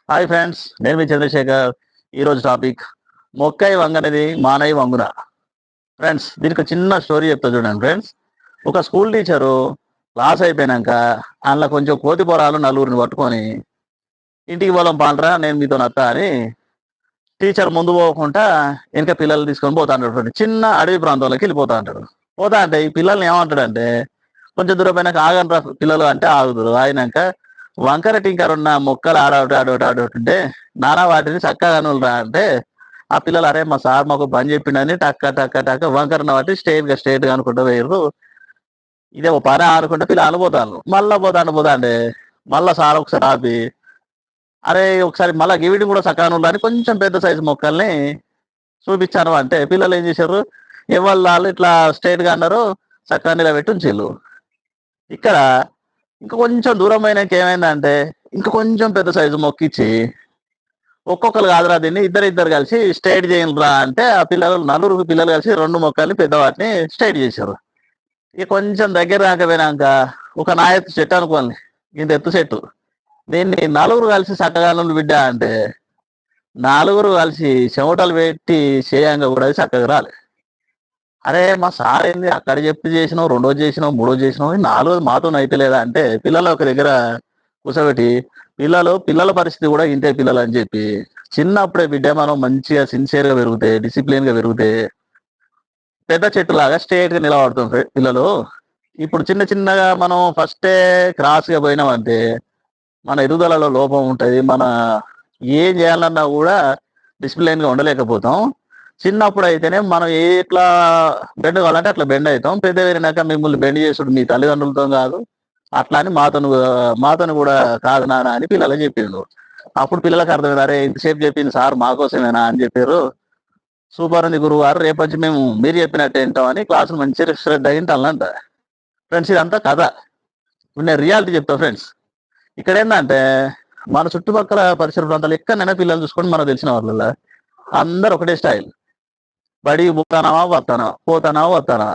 Hi friends, నేను మీ చంద్రశేఖర్. ఈరోజు topic మొక్కై వంగనిది మానై వంగున. Friends, దీనికి చిన్న స్టోరీ చెప్తా చూడండి ఫ్రెండ్స్. ఒక స్కూల్ టీచరు క్లాస్ అయిపోయినాక అందులో కొంచెం కోతి పొరాలు నలుగురిని పట్టుకొని ఇంటికి పోదాం పాలరా నేను మీతో నత్తా అని టీచర్ ముందు పోకుండా వెనక పిల్లలు తీసుకొని పోతా అంటాడు ఫ్రెండ్. చిన్న అడవి ప్రాంతంలోకి వెళ్ళిపోతా అంటాడు. పోతా అంటే ఈ పిల్లల్ని ఏమంటాడంటే కొంచెం దూరం పోయినాక ఆగండి రా పిల్లలు అంటే ఆగుతారు. ఆగినాక వంకర టింకర ఉన్న మొక్కలు ఆడోటి నానా వాటిని చక్కగా అనురా అంటే ఆ పిల్లలు అరే మా సార్ మాకు పని చెప్పిండని టక్క టక్క టక్క వంకరన వాటి స్ట్రైట్ గా అనుకుంటూ వేయరు. ఇదే ఒక పని ఆడుకుంటే పిల్లలు పోతాను. మళ్ళా పోతాండే మళ్ళా సార్ ఒకసారి ఆపి అరే ఒకసారి మళ్ళా గివిడి కూడా చక్కగా అని కొంచెం పెద్ద సైజు మొక్కల్ని చూపించాను అంటే పిల్లలు ఏం చేశారు, ఎవరు ఇట్లా స్ట్రైట్ గా అన్నారు, చక్కగా నిలబెట్టి ఉంచిళ్ళు. ఇక్కడ ఇంకా కొంచెం దూరం అయినాక ఏమైందంటే ఇంకా కొంచెం పెద్ద సైజు మొక్కిచ్చి ఒక్కొక్కరు కాదురా దీన్ని ఇద్దరు కలిసి స్ట్రైట్ చేయండిరా అంటే ఆ పిల్లలు నలుగురు పిల్లలు కలిసి రెండు మొక్కల్ని పెద్దవాటిని స్ట్రైట్ చేశారు. ఇక కొంచెం దగ్గర రాకపోయినాక ఒక నాయత్తు చెట్టు అనుకోండి, ఇంత ఎత్తు చెట్టు, దీన్ని నలుగురు కలిసి చక్కగా బిడ్డ అంటే నలుగురు కలిసి చెమటలు పెట్టి చేయంగా కూడా అది చక్కగా రాలే. అరే మా సార్ ఏంది అక్కడ చెప్పి చేసినావు, రెండోది చేసినావు, మూడోది చేసినావు, నాలుగోది మాతో అయితే లేదా అంటే పిల్లలు ఒక దగ్గర కూర్చోబెట్టి పిల్లల పరిస్థితి కూడా ఇంతే పిల్లలు అని చెప్పి చిన్నప్పుడే బిడ్డ మనం మంచిగా సిన్సియర్ గా పెరిగితే డిసిప్లిన్ గా పెరిగితే పెద్ద చెట్టు లాగా స్ట్రేట్ గా నిలబడతాం పిల్లలు. ఇప్పుడు చిన్న చిన్నగా మనం ఫస్టే క్రాస్ గా పోయినామంటే మన ఎదుగుదలలో లోపం ఉంటుంది. మన ఏం చేయాలన్నా కూడా డిసిప్లిన్ గా ఉండలేకపోతాం. చిన్నప్పుడు అయితేనే మనం ఎట్లా బెండ్ కావాలంటే అట్లా బెండ్ అవుతాం. పెద్ద పెరిగినాక మిమ్మల్ని బెండ్ చేసుడు మీ తల్లిదండ్రులతో కాదు, అట్లా అని మాతను కూడా కాదు నాన్న అని పిల్లలకి చెప్పిండు. అప్పుడు పిల్లలకు అర్థమైంది, అరే ఇంతసేపు చెప్పింది సార్ మాకోసమేనా అని చెప్పారు. సూపర్ ఉంది గురువు గారు, రేపొచ్చి మేము మీరు చెప్పినట్టు వింటామని క్లాసులు మంచిగా శ్రద్ధ వింటానంట. ఫ్రెండ్స్, ఇదంతా కథ. ఇప్పుడు నేను రియాలిటీ చెప్తా ఫ్రెండ్స్. ఇక్కడ ఏంటంటే మన చుట్టుపక్కల పరిసర ప్రాంతాలు ఎక్కడైనా పిల్లలు చూసుకొని మనకు తెలిసిన వాళ్ళ అందరు ఒకటే స్టైల్, బడి పోతానా వస్తానా.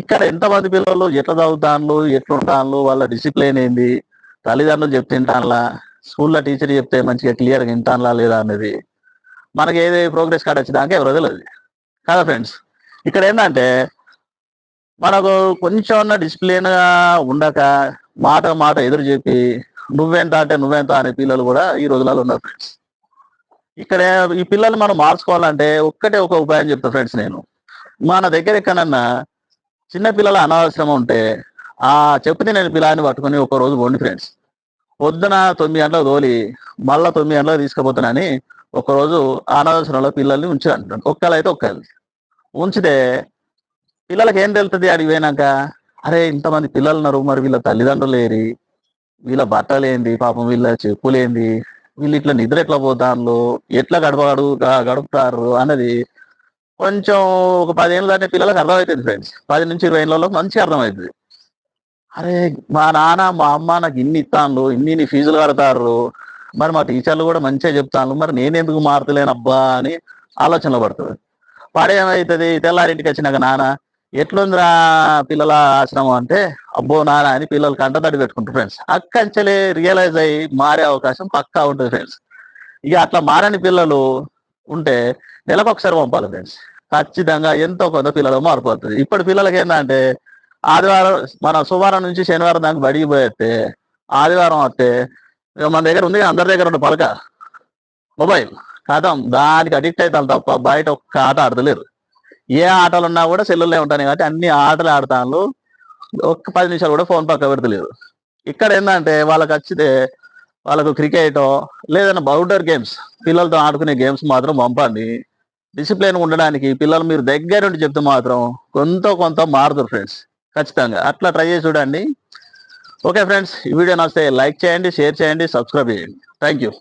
ఇక్కడ ఎంతమంది పిల్లలు ఎట్లా చదువుతాను, ఎట్లుంటాను, వాళ్ళ డిసిప్లిన్ ఏంది, తల్లిదండ్రులు చెప్తుంటానులా, స్కూల్లో టీచర్ చెప్తే మంచిగా క్లియర్గా వింటానులా లేదా అనేది మనకి ఏది ప్రోగ్రెస్ కార్డ్ వచ్చేదాకా ఎవరో తెలియదు కదా ఫ్రెండ్స్. ఇక్కడ ఏంటంటే మనకు కొంచెం డిసిప్లిన్ గా ఉండక మాట ఎదురు చెప్పి నువ్వెంత అనే పిల్లలు కూడా ఈ రోజులలో ఉన్నారు ఫ్రెండ్స్. ఇక్కడ ఈ పిల్లల్ని మనం మార్చుకోవాలంటే ఒక్కటే ఒక ఉపాయం చెప్తా ఫ్రెండ్స్. నేను మన దగ్గర ఎక్కడన్నా చిన్న పిల్లల అనవసరం ఉంటే ఆ చెప్తే నేను పిల్లాన్ని పట్టుకుని ఒక రోజు పోండి ఫ్రెండ్స్. పొద్దున 9 గంటలకు తోలి మళ్ళా 9 గంటలకు తీసుకుపోతానని ఒకరోజు అనవసరంలో పిల్లల్ని ఉంచి అంటాను. ఒక్కలైతే ఉంచితే పిల్లలకి ఏం తెలుస్తుంది అడిగి పోయినాక, అరే ఇంతమంది పిల్లలు ఉన్నారు, మరి వీళ్ళ తల్లిదండ్రులు ఏరి, వీళ్ళ బట్టలు ఏంది, పాపం వీళ్ళ చెప్పులేంది, వీళ్ళు ఇట్లా నిద్ర ఎట్లా పోతారు, ఎట్లా గడుపుతారు అన్నది కొంచెం ఒక 10 ఏళ్ళు దాటే పిల్లలకు అర్థమవుతుంది ఫ్రెండ్స్. 10 నుంచి 20 ఏళ్ళలో మంచిగా అర్థమవుతుంది. అరే మా నాన్న మా అమ్మ నాకు ఇన్ని ఇస్తాను, ఇన్ని ఫీజులు కడతారు, మరి మా టీచర్లు కూడా మంచిగా చెప్తాను, మరి నేనెందుకు మారతలేనబ్బా అని ఆలోచనలో పడుతుంది. వాడేమవుతుంది, తెల్లారింటికి వచ్చినాక నాన్న ఎట్లుందిరా పిల్లల ఆశ్రమం అంటే అబ్బో నాన్న అని పిల్లలు కంటతడి పెట్టుకుంటారు ఫ్రెండ్స్. అక్కంచెలే రియలైజ్ అయ్యి మారే అవకాశం పక్కా ఉంటుంది ఫ్రెండ్స్. ఇక అట్లా మారని పిల్లలు ఉంటే నెలకు ఒకసారి పంపాలి ఫ్రెండ్స్. ఖచ్చితంగా ఎంతో కొంత పిల్లలు మారిపోతుంది. ఇప్పటి పిల్లలకి ఏంటంటే ఆదివారం మన సోమవారం నుంచి శనివారం దాకా బడికి పోయేస్తే ఆదివారం వస్తే మన దగ్గర ఉంది, అందరి దగ్గర ఉన్న పలక మొబైల్ కాదాం, దానికి అడిక్ట్ అవుతాను తప్ప బయట ఒక్క ఆట ఆడతలేరు. ఏ ఆటలు ఉన్నా కూడా సెల్లుల్లో ఉంటాయి కాబట్టి అన్ని ఆటలు ఆడతాను. ఒక్క 10 నిమిషాలు కూడా ఫోన్ పక్క పెడతలేరు. ఇక్కడ ఏంటంటే వాళ్ళకి వచ్చితే వాళ్ళకు క్రికెటో లేదన్నా అవుట్డోర్ గేమ్స్ పిల్లలతో ఆడుకునే గేమ్స్ మాత్రం పంపండి. డిసిప్లిన్ ఉండడానికి పిల్లలు మీరు దగ్గర నుండి చెప్తే మాత్రం కొంత మారుతారు ఫ్రెండ్స్. ఖచ్చితంగా అట్లా ట్రై చేసి చూడండి. ఓకే ఫ్రెండ్స్, ఈ వీడియో నచ్చితే లైక్ చేయండి, షేర్ చేయండి, సబ్స్క్రైబ్ చేయండి. Thank you.